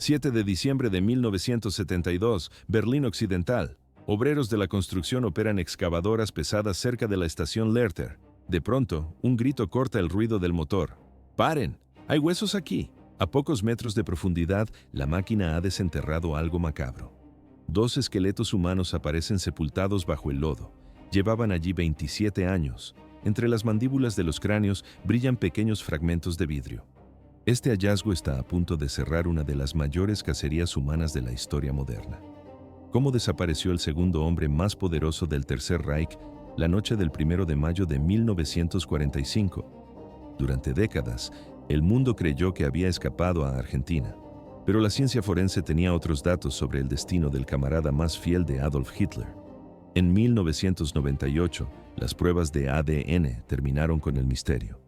7 de diciembre de 1972, Berlín Occidental. Obreros de la construcción operan excavadoras pesadas cerca de la estación Lehrter. De pronto, un grito corta el ruido del motor. ¡Paren! ¡Hay huesos aquí! A pocos metros de profundidad, la máquina ha desenterrado algo macabro. 2 esqueletos humanos aparecen sepultados bajo el lodo. Llevaban allí 27 años. Entre las mandíbulas de los cráneos brillan pequeños fragmentos de vidrio. Este hallazgo está a punto de cerrar una de las mayores cacerías humanas de la historia moderna. ¿Cómo desapareció el segundo hombre más poderoso del Tercer Reich la noche del 1 de mayo de 1945? Durante décadas, el mundo creyó que había escapado a Argentina, pero la ciencia forense tenía otros datos sobre el destino del camarada más fiel de Adolf Hitler. En 1998, las pruebas de ADN terminaron con el misterio.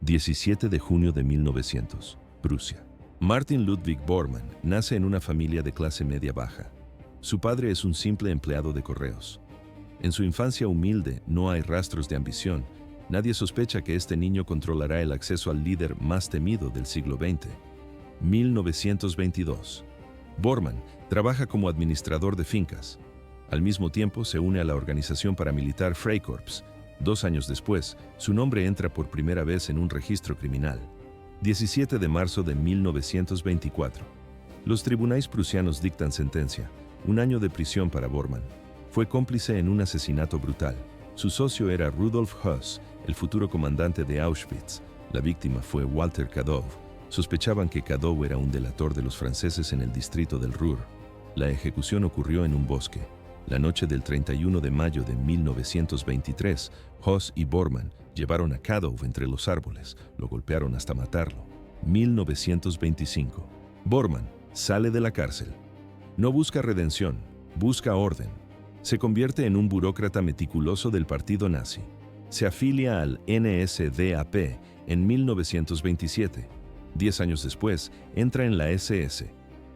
17 de junio de 1900, Prusia. Martin Ludwig Bormann nace en una familia de clase media baja. Su padre es un simple empleado de correos. En su infancia humilde no hay rastros de ambición. Nadie sospecha que este niño controlará el acceso al líder más temido del siglo XX. 1922. Bormann trabaja como administrador de fincas. Al mismo tiempo se une a la organización paramilitar Freikorps. 2 años después, su nombre entra por primera vez en un registro criminal. 17 de marzo de 1924. Los tribunales prusianos dictan sentencia. 1 año de prisión para Bormann. Fue cómplice en un asesinato brutal. Su socio era Rudolf Höss, el futuro comandante de Auschwitz. La víctima fue Walter Kadow. Sospechaban que Kadow era un delator de los franceses en el distrito del Ruhr. La ejecución ocurrió en un bosque. La noche del 31 de mayo de 1923, Höss y Bormann llevaron a Kadow entre los árboles. Lo golpearon hasta matarlo. 1925. Bormann sale de la cárcel. No busca redención, busca orden. Se convierte en un burócrata meticuloso del partido nazi. Se afilia al NSDAP en 1927. 10 años después, entra en la SS.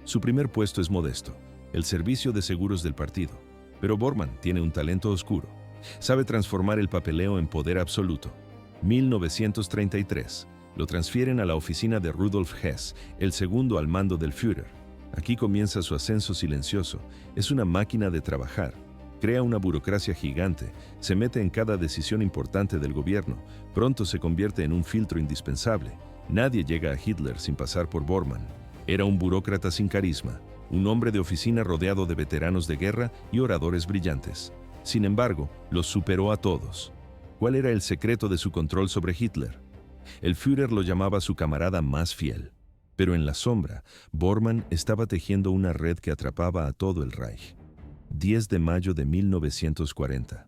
Su primer puesto es modesto, el servicio de seguros del partido. Pero Bormann tiene un talento oscuro. Sabe transformar el papeleo en poder absoluto. 1933. Lo transfieren a la oficina de Rudolf Hess, el segundo al mando del Führer. Aquí comienza su ascenso silencioso. Es una máquina de trabajar. Crea una burocracia gigante. Se mete en cada decisión importante del gobierno. Pronto se convierte en un filtro indispensable. Nadie llega a Hitler sin pasar por Bormann. Era un burócrata sin carisma. Un hombre de oficina rodeado de veteranos de guerra y oradores brillantes. Sin embargo, los superó a todos. ¿Cuál era el secreto de su control sobre Hitler? El Führer lo llamaba su camarada más fiel. Pero en la sombra, Bormann estaba tejiendo una red que atrapaba a todo el Reich. 10 de mayo de 1940.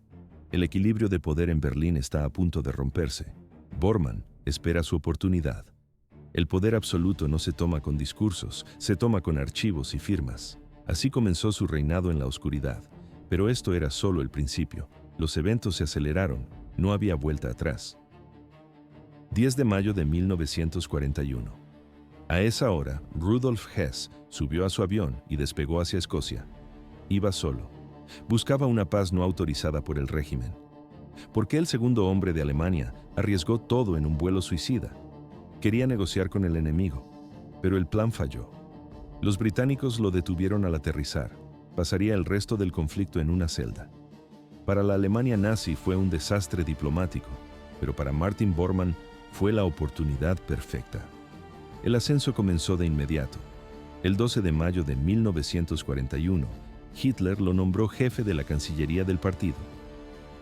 El equilibrio de poder en Berlín está a punto de romperse. Bormann espera su oportunidad. El poder absoluto no se toma con discursos, se toma con archivos y firmas. Así comenzó su reinado en la oscuridad. Pero esto era solo el principio. Los eventos se aceleraron, no había vuelta atrás. 10 de mayo de 1941. A esa hora, Rudolf Hess subió a su avión y despegó hacia Escocia. Iba solo. Buscaba una paz no autorizada por el régimen. ¿Por qué el segundo hombre de Alemania arriesgó todo en un vuelo suicida? Quería negociar con el enemigo, pero el plan falló. Los británicos lo detuvieron al aterrizar. Pasaría el resto del conflicto en una celda. Para la Alemania nazi fue un desastre diplomático, pero para Martin Bormann fue la oportunidad perfecta. El ascenso comenzó de inmediato. El 12 de mayo de 1941, Hitler lo nombró jefe de la Cancillería del partido.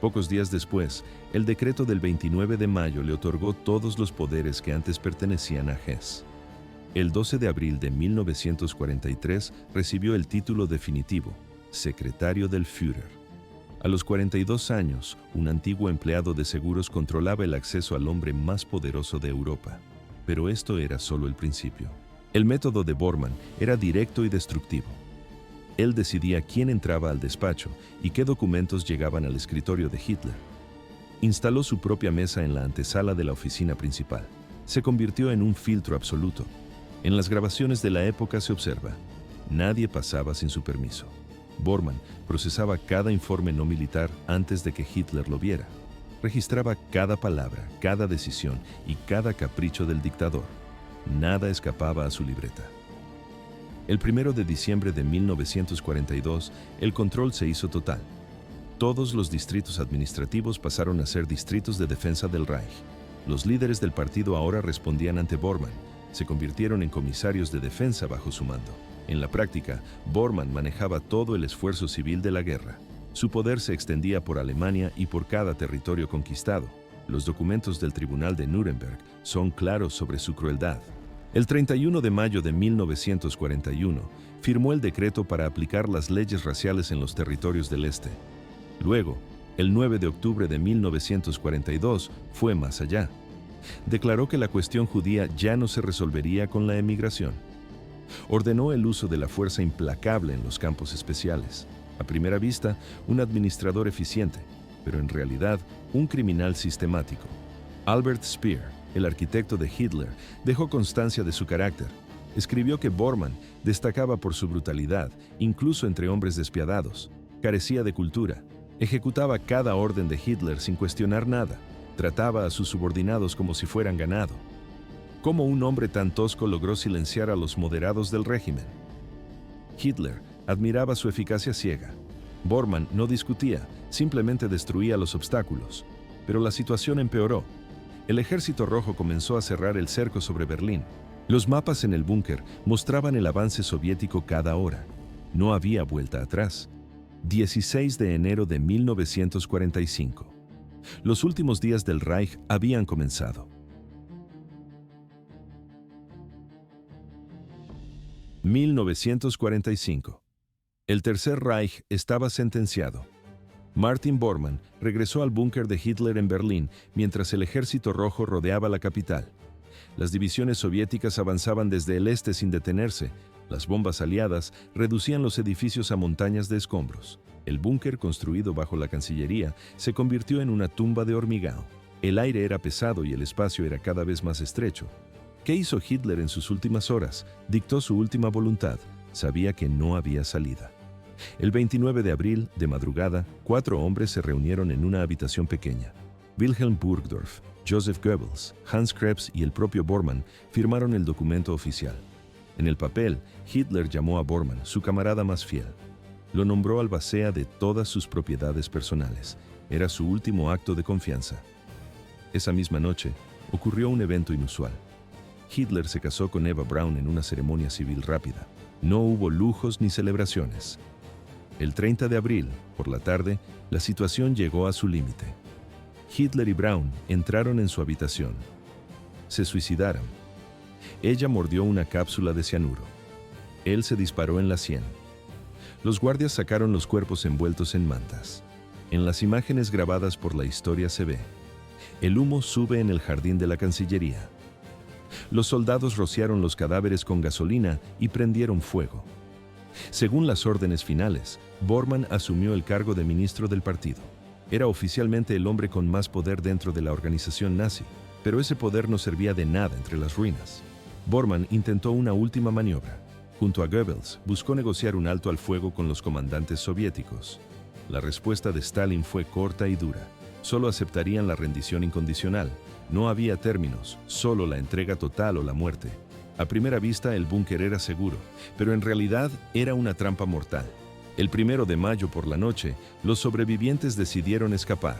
Pocos días después, el decreto del 29 de mayo le otorgó todos los poderes que antes pertenecían a Hess. El 12 de abril de 1943 recibió el título definitivo, secretario del Führer. A los 42 años, un antiguo empleado de seguros controlaba el acceso al hombre más poderoso de Europa. Pero esto era solo el principio. El método de Bormann era directo y destructivo. Él decidía quién entraba al despacho y qué documentos llegaban al escritorio de Hitler. Instaló su propia mesa en la antesala de la oficina principal. Se convirtió en un filtro absoluto. En las grabaciones de la época se observa: nadie pasaba sin su permiso. Bormann procesaba cada informe no militar antes de que Hitler lo viera. Registraba cada palabra, cada decisión y cada capricho del dictador. Nada escapaba a su libreta. El 1 de diciembre de 1942, el control se hizo total. Todos los distritos administrativos pasaron a ser distritos de defensa del Reich. Los líderes del partido ahora respondían ante Bormann. Se convirtieron en comisarios de defensa bajo su mando. En la práctica, Bormann manejaba todo el esfuerzo civil de la guerra. Su poder se extendía por Alemania y por cada territorio conquistado. Los documentos del Tribunal de Nuremberg son claros sobre su crueldad. El 31 de mayo de 1941, firmó el decreto para aplicar las leyes raciales en los territorios del Este. Luego, el 9 de octubre de 1942, fue más allá. Declaró que la cuestión judía ya no se resolvería con la emigración. Ordenó el uso de la fuerza implacable en los campos especiales. A primera vista, un administrador eficiente, pero en realidad un criminal sistemático. Albert Speer, el arquitecto de Hitler, dejó constancia de su carácter. Escribió que Bormann destacaba por su brutalidad, incluso entre hombres despiadados. Carecía de cultura. Ejecutaba cada orden de Hitler sin cuestionar nada. Trataba a sus subordinados como si fueran ganado. ¿Cómo un hombre tan tosco logró silenciar a los moderados del régimen? Hitler admiraba su eficacia ciega. Bormann no discutía, simplemente destruía los obstáculos. Pero la situación empeoró. El Ejército Rojo comenzó a cerrar el cerco sobre Berlín. Los mapas en el búnker mostraban el avance soviético cada hora. No había vuelta atrás. 16 de enero de 1945. Los últimos días del Reich habían comenzado. 1945. El Tercer Reich estaba sentenciado. Martin Bormann regresó al búnker de Hitler en Berlín mientras el Ejército Rojo rodeaba la capital. Las divisiones soviéticas avanzaban desde el este sin detenerse. Las bombas aliadas reducían los edificios a montañas de escombros. El búnker, construido bajo la Cancillería, se convirtió en una tumba de hormigao. El aire era pesado y el espacio era cada vez más estrecho. ¿Qué hizo Hitler en sus últimas horas? Dictó su última voluntad. Sabía que no había salida. El 29 de abril, de madrugada, 4 hombres se reunieron en una habitación pequeña. Wilhelm Burgdorf, Joseph Goebbels, Hans Krebs y el propio Bormann firmaron el documento oficial. En el papel, Hitler llamó a Bormann su camarada más fiel. Lo nombró albacea de todas sus propiedades personales. Era su último acto de confianza. Esa misma noche, ocurrió un evento inusual. Hitler se casó con Eva Braun en una ceremonia civil rápida. No hubo lujos ni celebraciones. El 30 de abril, por la tarde, la situación llegó a su límite. Hitler y Braun entraron en su habitación. Se suicidaron. Ella mordió una cápsula de cianuro. Él se disparó en la sien. Los guardias sacaron los cuerpos envueltos en mantas. En las imágenes grabadas por la historia se ve. El humo sube en el jardín de la Cancillería. Los soldados rociaron los cadáveres con gasolina y prendieron fuego. Según las órdenes finales, Bormann asumió el cargo de ministro del partido. Era oficialmente el hombre con más poder dentro de la organización nazi, pero ese poder no servía de nada entre las ruinas. Bormann intentó una última maniobra. Junto a Goebbels, buscó negociar un alto al fuego con los comandantes soviéticos. La respuesta de Stalin fue corta y dura. Solo aceptarían la rendición incondicional. No había términos, solo la entrega total o la muerte. A primera vista, el búnker era seguro, pero en realidad era una trampa mortal. El 1 de mayo por la noche, los sobrevivientes decidieron escapar.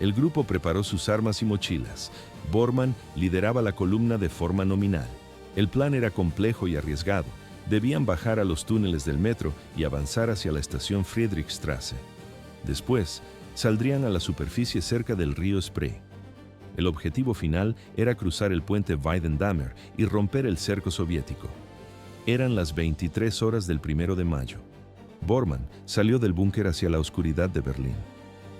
El grupo preparó sus armas y mochilas. Bormann lideraba la columna de forma nominal. El plan era complejo y arriesgado. Debían bajar a los túneles del metro y avanzar hacia la estación Friedrichstraße. Después, saldrían a la superficie cerca del río Spree. El objetivo final era cruzar el puente Weidendammmer y romper el cerco soviético. Eran las 23 horas del 1 de mayo. Bormann salió del búnker hacia la oscuridad de Berlín.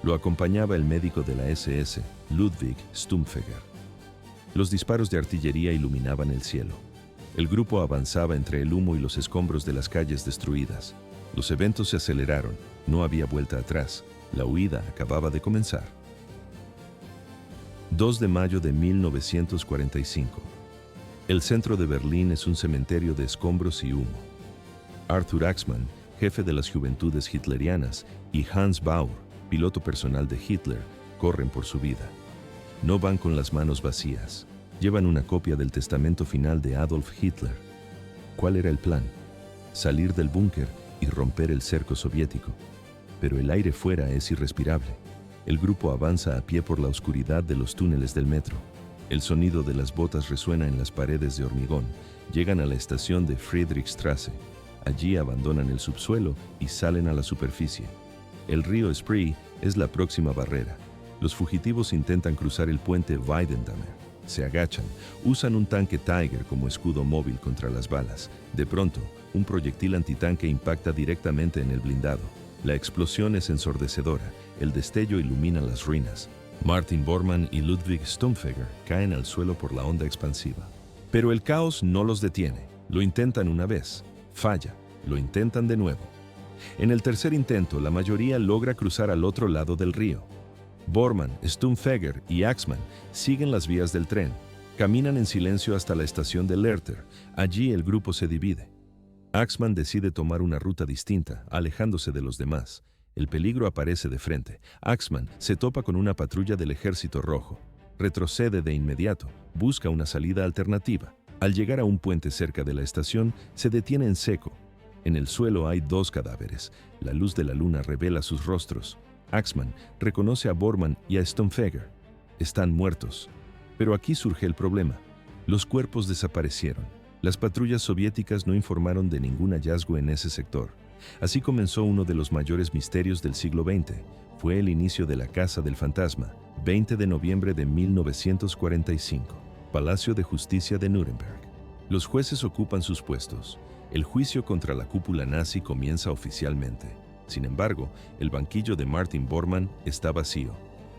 Lo acompañaba el médico de la SS, Ludwig Stumpfegger. Los disparos de artillería iluminaban el cielo. El grupo avanzaba entre el humo y los escombros de las calles destruidas. Los eventos se aceleraron, no había vuelta atrás. La huida acababa de comenzar. 2 de mayo de 1945. El centro de Berlín es un cementerio de escombros y humo. Arthur Axmann, jefe de las juventudes hitlerianas, y Hans Baur, piloto personal de Hitler, corren por su vida. No van con las manos vacías. Llevan una copia del testamento final de Adolf Hitler. ¿Cuál era el plan? salir del búnker y romper el cerco soviético. Pero el aire fuera es irrespirable. El grupo avanza a pie por la oscuridad de los túneles del metro. El sonido de las botas resuena en las paredes de hormigón. Llegan a la estación de Friedrichstraße. Allí abandonan el subsuelo y salen a la superficie. El río Spree es la próxima barrera. Los fugitivos intentan cruzar el puente Weidendamme. Se agachan, usan un tanque Tiger como escudo móvil contra las balas. De pronto, un proyectil antitanque impacta directamente en el blindado. La explosión es ensordecedora. El destello ilumina las ruinas. Martin Bormann y Ludwig Stumpfegger caen al suelo por la onda expansiva. Pero el caos no los detiene. Lo intentan una vez. Falla. Lo intentan de nuevo. En el tercer intento, la mayoría logra cruzar al otro lado del río. Bormann, Stumpfegger y Axmann siguen las vías del tren. Caminan en silencio hasta la estación de Lehrter. Allí el grupo se divide. Axmann decide tomar una ruta distinta, alejándose de los demás. El peligro aparece de frente. Axmann se topa con una patrulla del Ejército Rojo. Retrocede de inmediato. Busca una salida alternativa. Al llegar a un puente cerca de la estación, se detiene en seco. En el suelo hay 2 cadáveres. La luz de la luna revela sus rostros. Axmann reconoce a Bormann y a Stumpfegger. Están muertos. Pero aquí surge el problema. Los cuerpos desaparecieron. Las patrullas soviéticas no informaron de ningún hallazgo en ese sector. Así comenzó uno de los mayores misterios del siglo XX. Fue el inicio de la Casa del Fantasma, 20 de noviembre de 1945, Palacio de Justicia de Nuremberg. Los jueces ocupan sus puestos. El juicio contra la cúpula nazi comienza oficialmente. Sin embargo, el banquillo de Martin Bormann está vacío.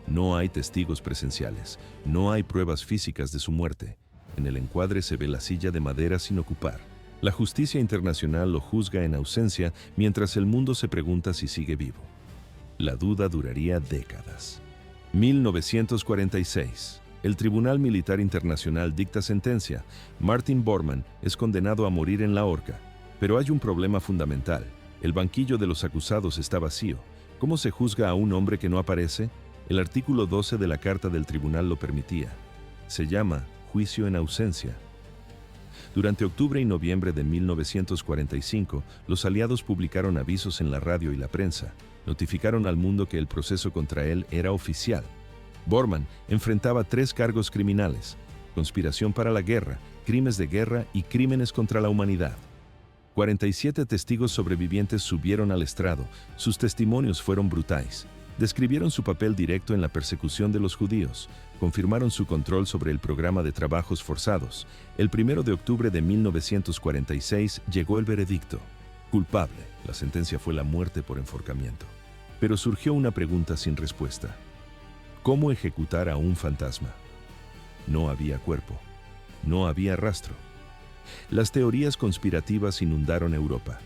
No hay testigos presenciales, no hay pruebas físicas de su muerte. En el encuadre se ve la silla de madera sin ocupar. La justicia internacional lo juzga en ausencia mientras el mundo se pregunta si sigue vivo. La duda duraría décadas. 1946. El Tribunal Militar Internacional dicta sentencia. Martin Bormann es condenado a morir en la horca. Pero hay un problema fundamental. El banquillo de los acusados está vacío. ¿Cómo se juzga a un hombre que no aparece? El artículo 12 de la Carta del Tribunal lo permitía. Se llama juicio en ausencia. Durante octubre y noviembre de 1945, los aliados publicaron avisos en la radio y la prensa. Notificaron al mundo que el proceso contra él era oficial. Bormann enfrentaba 3 cargos criminales: conspiración para la guerra, crímenes de guerra y crímenes contra la humanidad. 47 testigos sobrevivientes subieron al estrado. Sus testimonios fueron brutales. Describieron su papel directo en la persecución de los judíos. Confirmaron su control sobre el programa de trabajos forzados. El 1 de octubre de 1946 llegó el veredicto. Culpable. La sentencia fue la muerte por enforcamiento. Pero surgió una pregunta sin respuesta. ¿Cómo ejecutar a un fantasma? No había cuerpo. No había rastro. Las teorías conspirativas inundaron Europa.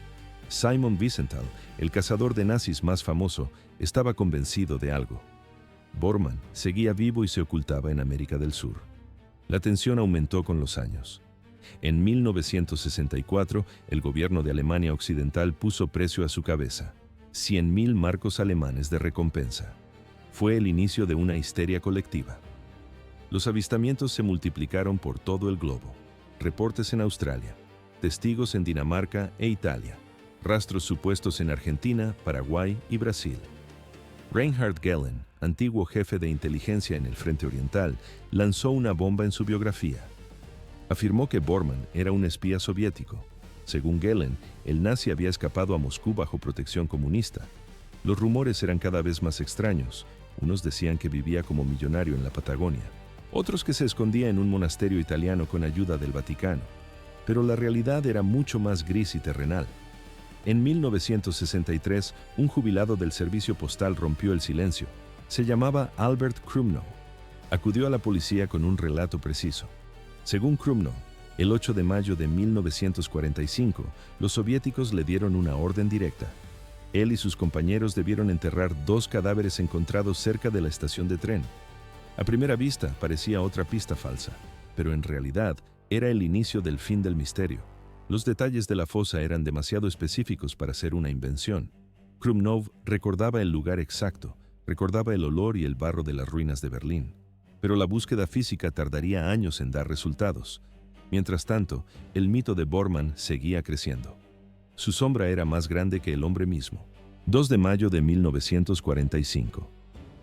Simon Wiesenthal, el cazador de nazis más famoso, estaba convencido de algo. Bormann seguía vivo y se ocultaba en América del Sur. La tensión aumentó con los años. En 1964, el gobierno de Alemania Occidental puso precio a su cabeza: 100.000 marcos alemanes de recompensa. Fue el inicio de una histeria colectiva. Los avistamientos se multiplicaron por todo el globo. Reportes en Australia, testigos en Dinamarca e Italia, rastros supuestos en Argentina, Paraguay y Brasil. Reinhard Gehlen, antiguo jefe de inteligencia en el Frente Oriental, lanzó una bomba en su biografía. Afirmó que Bormann era un espía soviético. Según Gehlen, el nazi había escapado a Moscú bajo protección comunista. Los rumores eran cada vez más extraños. Unos decían que vivía como millonario en la Patagonia, otros que se escondía en un monasterio italiano con ayuda del Vaticano. Pero la realidad era mucho más gris y terrenal. En 1963, un jubilado del servicio postal rompió el silencio. Se llamaba Albert Krumnow. Acudió a la policía con un relato preciso. Según Krumnow, el 8 de mayo de 1945, los soviéticos le dieron una orden directa. Él y sus compañeros debieron enterrar 2 cadáveres encontrados cerca de la estación de tren. A primera vista parecía otra pista falsa, pero en realidad era el inicio del fin del misterio. Los detalles de la fosa eran demasiado específicos para ser una invención. Krumnow recordaba el lugar exacto, recordaba el olor y el barro de las ruinas de Berlín. Pero la búsqueda física tardaría años en dar resultados. Mientras tanto, el mito de Bormann seguía creciendo. Su sombra era más grande que el hombre mismo. 2 de mayo de 1945.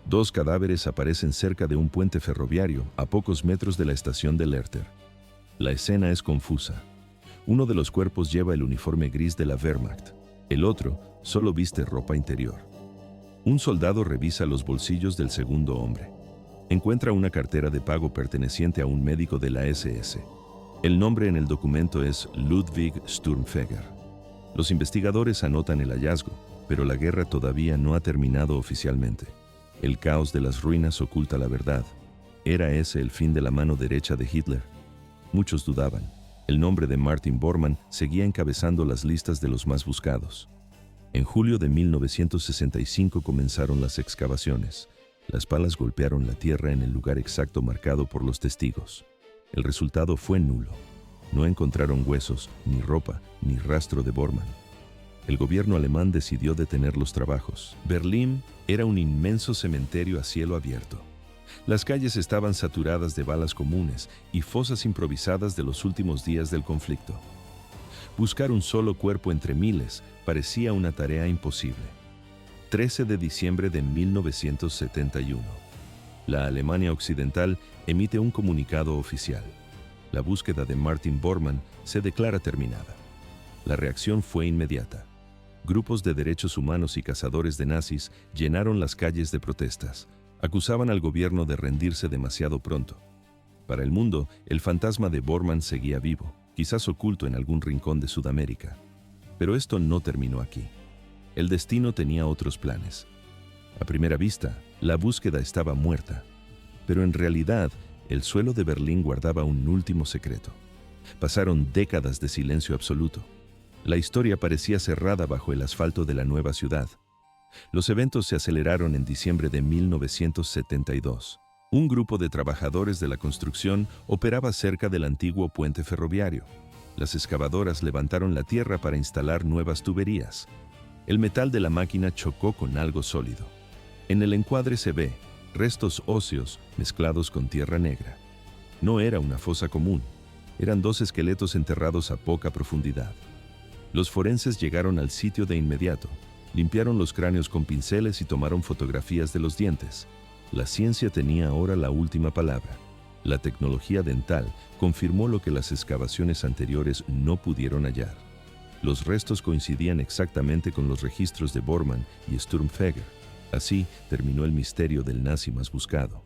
Dos cadáveres aparecen cerca de un puente ferroviario a pocos metros de la estación de Lerter. La escena es confusa. Uno de los cuerpos lleva el uniforme gris de la Wehrmacht. El otro solo viste ropa interior. Un soldado revisa los bolsillos del segundo hombre. Encuentra una cartera de pago perteneciente a un médico de la SS. El nombre en el documento es Ludwig Sturmfeger. Los investigadores anotan el hallazgo, pero la guerra todavía no ha terminado oficialmente. El caos de las ruinas oculta la verdad. ¿Era ese el fin de la mano derecha de Hitler? Muchos dudaban. El nombre de Martin Bormann seguía encabezando las listas de los más buscados. En julio de 1965 comenzaron las excavaciones. Las palas golpearon la tierra en el lugar exacto marcado por los testigos. El resultado fue nulo. No encontraron huesos, ni ropa, ni rastro de Bormann. El gobierno alemán decidió detener los trabajos. Berlín era un inmenso cementerio a cielo abierto. Las calles estaban saturadas de balas comunes y fosas improvisadas de los últimos días del conflicto. Buscar un solo cuerpo entre miles parecía una tarea imposible. 13 de diciembre de 1971. La Alemania Occidental emite un comunicado oficial. La búsqueda de Martin Bormann se declara terminada. La reacción fue inmediata. Grupos de derechos humanos y cazadores de nazis llenaron las calles de protestas. Acusaban al gobierno de rendirse demasiado pronto. Para el mundo, el fantasma de Bormann seguía vivo, quizás oculto en algún rincón de Sudamérica. Pero esto no terminó aquí. El destino tenía otros planes. A primera vista, la búsqueda estaba muerta. Pero en realidad, el suelo de Berlín guardaba un último secreto. Pasaron décadas de silencio absoluto. La historia parecía cerrada bajo el asfalto de la nueva ciudad. Los eventos se aceleraron en diciembre de 1972. Un grupo de trabajadores de la construcción operaba cerca del antiguo puente ferroviario. Las excavadoras levantaron la tierra para instalar nuevas tuberías. El metal de la máquina chocó con algo sólido. En el encuadre se ve restos óseos mezclados con tierra negra. No era una fosa común. Eran dos esqueletos enterrados a poca profundidad. Los forenses llegaron al sitio de inmediato. Limpiaron los cráneos con pinceles y tomaron fotografías de los dientes. La ciencia tenía ahora la última palabra. La tecnología dental confirmó lo que las excavaciones anteriores no pudieron hallar. Los restos coincidían exactamente con los registros de Bormann y Sturmfeger. Así terminó el misterio del nazi más buscado.